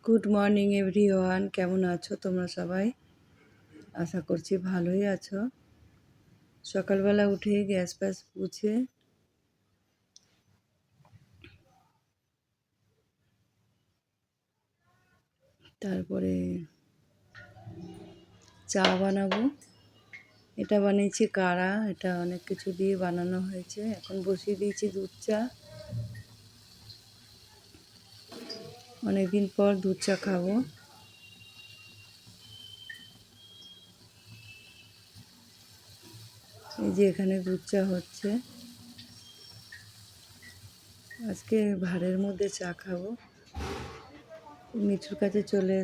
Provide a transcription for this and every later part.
Good morning everyone, কেমন আছো তোমরা সবাই? আশা করছি ভালোই আছো। সকালবেলা উঠে গ্যাস ফ্যাস মুছে তারপরে চা বানাবো। এটা বানিয়েছি কাড়া, এটা অনেক কিছু দিয়ে বানানো হয়েছে। এখন বসিয়ে দিয়েছি দুধ চা। অনেকদিন পর দুধ চা খাবো। এই যে এখানে দুধ চা হচ্ছে। আজকে ভাঁড়ের মধ্যে চা খাবো। মিঠুর কাছে চলে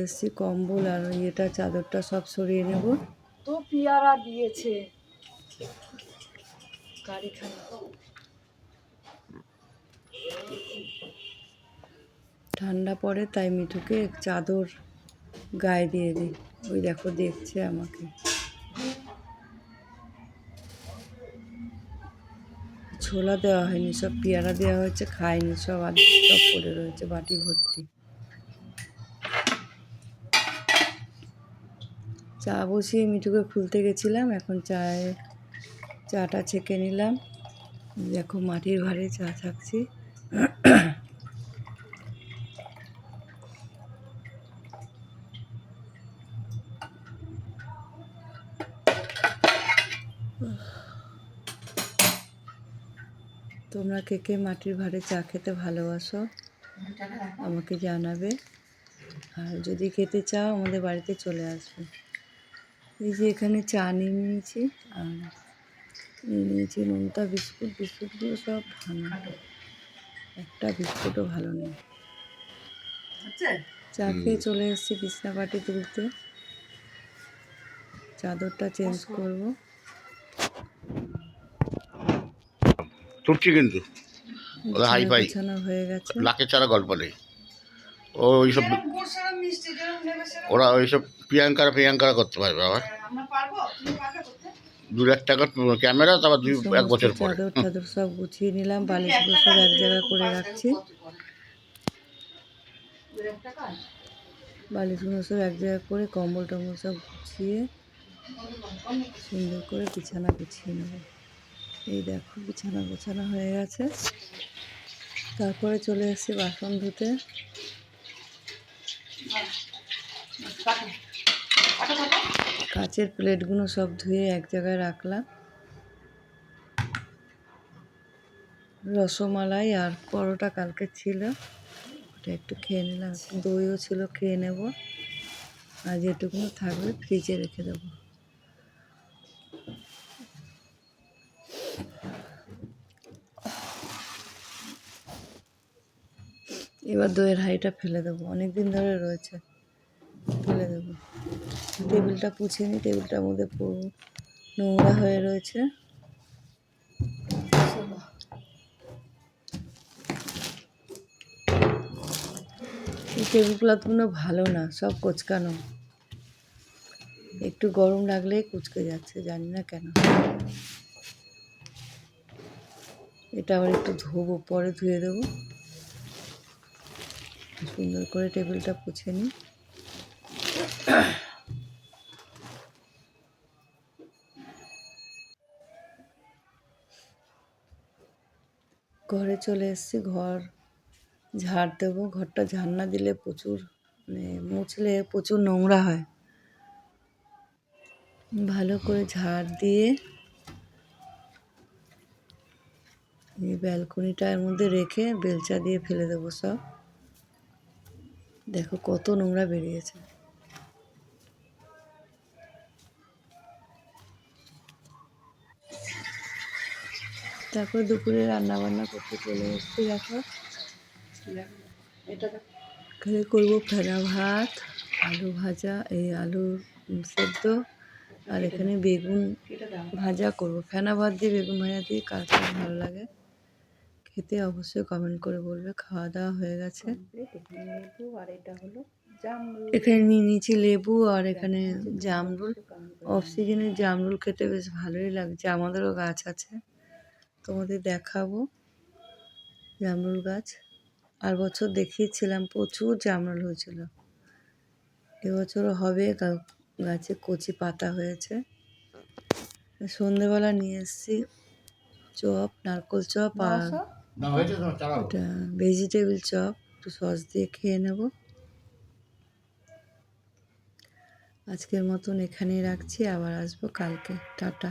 এসেছি। কম্বল আর এটা চাদরটা সব সরিয়ে নেব। তো পেয়ারা দিয়েছে গাড়িখানা। ঠান্ডা পড়ে তাই মিঠুকে চাদর গায়ে দিয়ে দিই। ওই দেখো দেখছে আমাকে। ছোলা দেওয়া হয়নি, সব পেয়ারা দেওয়া হয়েছে, খায়নি, সব সব পড়ে রয়েছে বাটি ভর্তি। চা বসিয়ে মিঠুকে খুলতে গেছিলাম, এখন চাটা ছেঁকে নিলাম। দেখো মাটির ভাঁড়ে চা ছাঁকছি। তোমরা কে কে মাটির ভাঁড়ে চা খেতে ভালোবাসো আমাকে জানাবে, আর যদি খেতে চাও আমাদের বাড়িতে চলে আসবে। এই যে এখানে চা নিয়ে নিয়েছি, আর নিয়ে নিয়েছি নোনতা বিস্কুট। বিস্কুটগুলো সব ভাঙা, একটা বিস্কুটও ভালো নেই। চা খেয়ে চলে এসেছি বিছনাপাটি তুলতে। চাদরটা চেঞ্জ করব। তুলছি কিন্তু ওরা হাই ফাই গোছানো হয়ে গেছে। লাখের ছাড়া গল্প নেই। ওইসব ওরা ওইসব প্রিয়াঙ্কারা করতে পারবে আবার। 2 লাখ টাকার ক্যামেরা, তারপর 1 বছর পরে। চাদর টাদর সব গুছিয়ে নিলাম, বালিশগুলো সব এক জায়গায় করে রাখছি। বালিশগুলো সব এক জায়গায় করে কম্বল টম্বল সব গুছিয়ে সুন্দর করে বিছানা গুছিয়ে নেব। এই দেখো বিছানা গোছানো হয়ে গেছে। তারপরে চলে এসেছি বাসন ধুতে। কাচের প্লেটগুলো সব ধুয়ে এক জায়গায় রাখলাম। রসমালাই আর পরোটা কালকে ছিল, ওটা একটু খেয়ে নিলাম। দইও ছিল, খেয়ে নেব। আর যেটুকুনো থাকবে ফ্রিজে রেখে দেবো। এবার দইয়ের হাঁড়িটা ফেলে দেবো, অনেক দিন ধরে রয়েছে, ফেলে দেবো। টেবিলটা পুছে নিই, টেবিলটার মধ্যে নোংরা হয়ে রয়েছে। এই টেবিল ক্লথগুলো ভালো না, সব কোচকানো। একটু গরম লাগলেই কুচকে যাচ্ছে, জানি না কেন। এটা আবার একটু ধোবো, পরে ধুয়ে দেবো। সুন্দর করে টেবিলটা পুছে নিই। ঘরে চলে এসেছি, ঘর ঝাড় দেবো। ঘরটা ঝাড় না দিলে প্রচুর, মুছলে প্রচুর নোংরা হয়। ভালো করে ঝাড় দিয়ে এই ব্যালকনিটার মধ্যে রেখে বেলচা দিয়ে ফেলে দেবো সব। দেখো কত নোংরা বেরিয়েছে। তারপর দুপুরে রান্না বান্না করতে চলে এসেছি। দেখো এখানে করবো ফেনা ভাত, আলু ভাজা, এই আলু সেদ্ধ, আর এখানে বেগুন ভাজা করবো। ফেনা ভাত দিয়ে বেগুন ভাজা দিয়ে কার কার ভালো লাগে খেতে অবশ্যই কমেন্ট করে বলবে। খাওয়া দাওয়া হয়ে গেছে। আর এটা হলো জামরুল, এখানে নিয়ে নিয়েছি লেবু, আর এখানে জামরুল। অফ সিজনে জামরুল খেতে বেশ ভালোই লাগছে, আমাদেরও গাছ আছে, তোমাদের দেখাবো। জামরুল গাছ। আর বছর দেখিয়েছিলাম প্রচুর জামরুল হয়েছিল, এবছরও হবে। গাছে কচি পাতা হয়েছে। সন্ধেবেলা নিয়ে এসেছি চপ, নারকোল চপ আর না হয়েছে তোমার চালাও। ওটা ভেজিটেবল চপ, একটু সস দিয়ে খেয়ে নেব। আজকের মতন এখানেই রাখছি, আবার আসবো কালকে। টাটা।